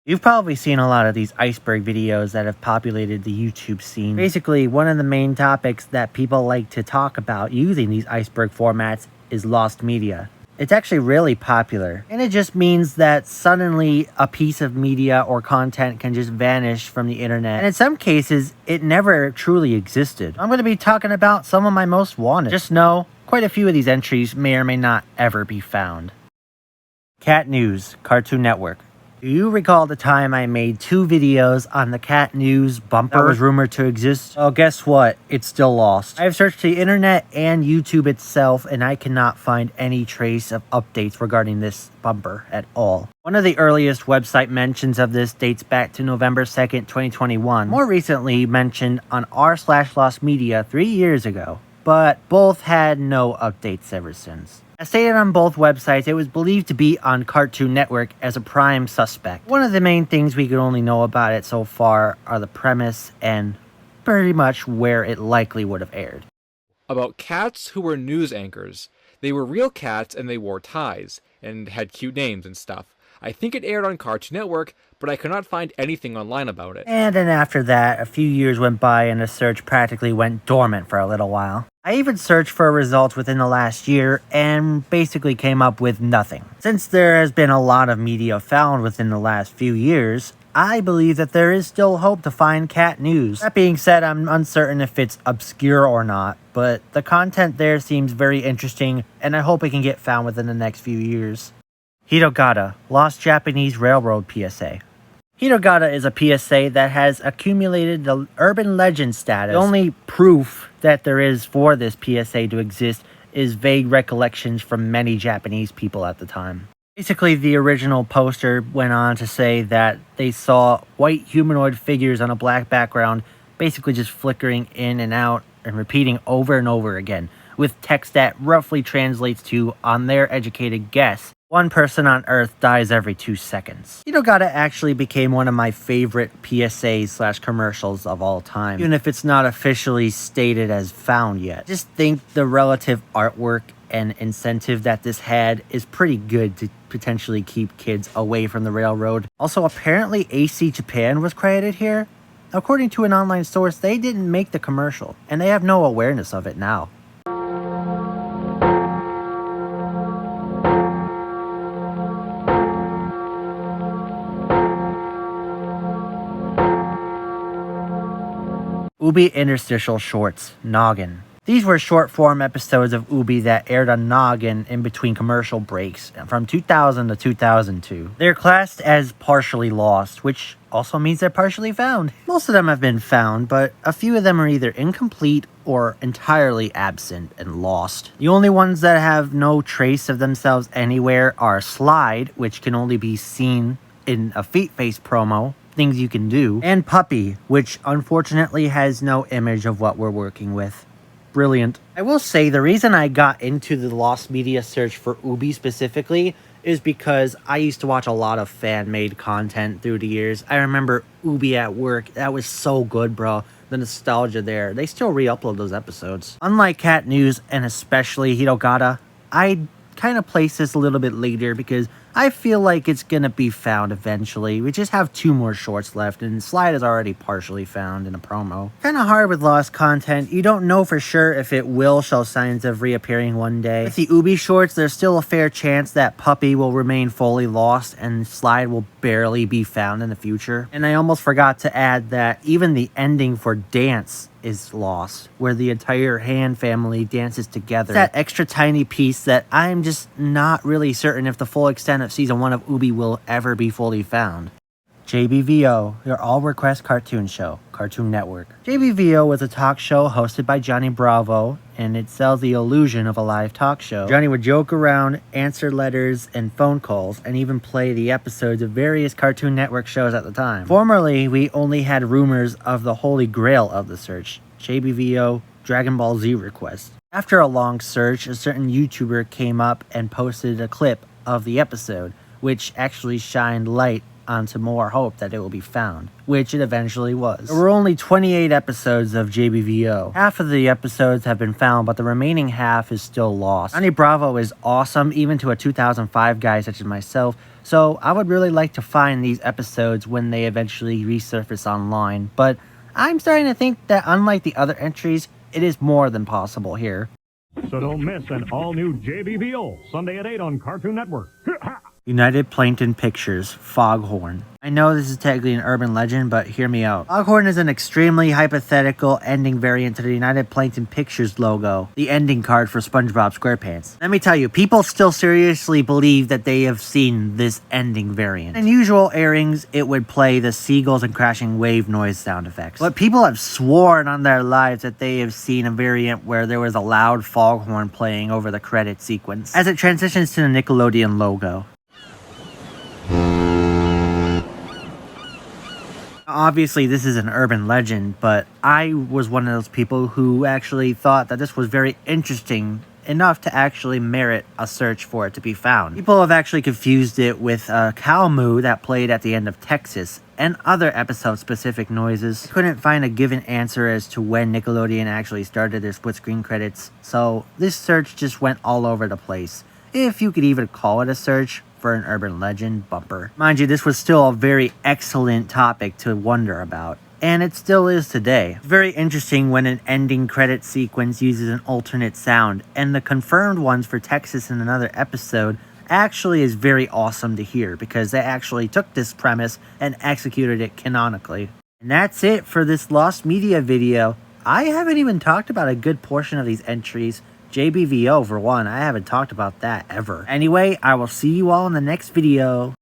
You've probably seen a lot of these iceberg videos that have populated the YouTube scene. Basically, one of the main topics that people like to talk about using these iceberg formats is lost media. It's actually really popular, and it just means that suddenly a piece of media or content can just vanish from the internet, and in some cases, it never truly existed. I'm going to be talking about some of my most wanted. Just know, quite a few of these entries may or may not ever be found. Cat News, Cartoon Network. Do you recall the time I made 2 videos on the Cat News bumper that was rumored to exist? Well, guess what? It's still lost. I've searched the internet and YouTube itself, and I cannot find any trace of updates regarding this bumper at all. One of the earliest website mentions of this dates back to November 2nd, 2021. More recently mentioned on r/lost media 3 years ago, but both had no updates ever since. As stated on both websites, it was believed to be on Cartoon Network as a prime suspect. One of the main things we could only know about it so far are the premise and pretty much where it likely would have aired. About cats who were news anchors. They were real cats and they wore ties, and had cute names and stuff. I think it aired on Cartoon Network, but I could not find anything online about it. And then after that, a few years went by and the search practically went dormant for a little while. I even searched for results within the last year and basically came up with nothing. Since there has been a lot of media found within the last few years, I believe that there is still hope to find Cat News. That being said, I'm uncertain if it's obscure or not, but the content there seems very interesting and I hope it can get found within the next few years. Hirogata, Lost Japanese Railroad PSA. Hirogata is a PSA that has accumulated the urban legend status. The only proof that there is for this PSA to exist is vague recollections from many Japanese people at the time. Basically, the original poster went on to say that they saw white humanoid figures on a black background, basically just flickering in and out and repeating over and over again, with text that roughly translates to, on their educated guess, 1 person on Earth dies every 2 seconds. Hirogata actually became one of my favorite PSAs/commercials of all time, even if it's not officially stated as found yet. Just think the relative artwork and incentive that this had is pretty good to potentially keep kids away from the railroad. Also, apparently AC Japan was credited here. According to an online source, they didn't make the commercial, and they have no awareness of it now. Ubi Interstitial Shorts, Noggin. These were short-form episodes of Ubi that aired on Noggin in between commercial breaks from 2000 to 2002. They're classed as partially lost, which also means they're partially found. Most of them have been found, but a few of them are either incomplete or entirely absent and lost. The only ones that have no trace of themselves anywhere are Slide, which can only be seen in a Feet Face promo, Things You Can Do, and Puppy, which unfortunately has no image of what we're working with. Brilliant. I will say the reason I got into the lost media search for Ubi specifically is because I used to watch a lot of fan-made content through the years. I remember Ubi at work. That was so good, bro. The nostalgia there. They still re-upload those episodes. Unlike Cat News, and especially Hirogata, I kind of place this a little bit later because I feel like it's gonna be found eventually. We just have 2 more shorts left, and Slide is already partially found in a promo. Kinda hard with lost content. You don't know for sure if it will show signs of reappearing one day. With the Ubi shorts, there's still a fair chance that Puppy will remain fully lost and Slide will barely be found in the future. And I almost forgot to add that even the ending for Dance is lost, where the entire Han family dances together. It's that extra tiny piece that I'm just not really certain if the full extent of season 1 of Ubi will ever be fully found. JBVO, your all-request cartoon show, Cartoon Network. JBVO was a talk show hosted by Johnny Bravo, and it sells the illusion of a live talk show. Johnny would joke around, answer letters and phone calls, and even play the episodes of various Cartoon Network shows at the time. Formerly, we only had rumors of the holy grail of the search, JBVO Dragon Ball Z request. After a long search, a certain YouTuber came up and posted a clip of the episode, which actually shined light on some more hope that it will be found, which it eventually was. There were only 28 episodes of JBVO. Half of the episodes have been found, but the remaining half is still lost. Johnny Bravo is awesome, even to a 2005 guy such as myself, so I would really like to find these episodes when they eventually resurface online, but I'm starting to think that unlike the other entries, it is more than possible here. So don't miss an all-new JBVO, Sunday at 8 on Cartoon Network. United Plankton Pictures, Foghorn. I know this is technically an urban legend, but hear me out. Foghorn is an extremely hypothetical ending variant to the United Plankton Pictures logo, the ending card for SpongeBob SquarePants. Let me tell you, people still seriously believe that they have seen this ending variant. In usual airings, it would play the seagulls and crashing wave noise sound effects. But people have sworn on their lives that they have seen a variant where there was a loud foghorn playing over the credit sequence, as it transitions to the Nickelodeon logo. Obviously, this is an urban legend, but I was one of those people who actually thought that this was very interesting enough to actually merit a search for it to be found. People have actually confused it with a cow moo that played at the end of Texas and other episode-specific noises. I couldn't find a given answer as to when Nickelodeon actually started their split-screen credits, so this search just went all over the place, if you could even call it a search for an urban legend bumper. Mind you, this was still a very excellent topic to wonder about, and it still is today. It's very interesting when an ending credit sequence uses an alternate sound, and the confirmed ones for Texas in another episode actually is very awesome to hear, because they actually took this premise and executed it canonically. And that's it for this Lost Media video. I haven't even talked about a good portion of these entries. JBVO for one, I haven't talked about that ever. Anyway, I will see you all in the next video.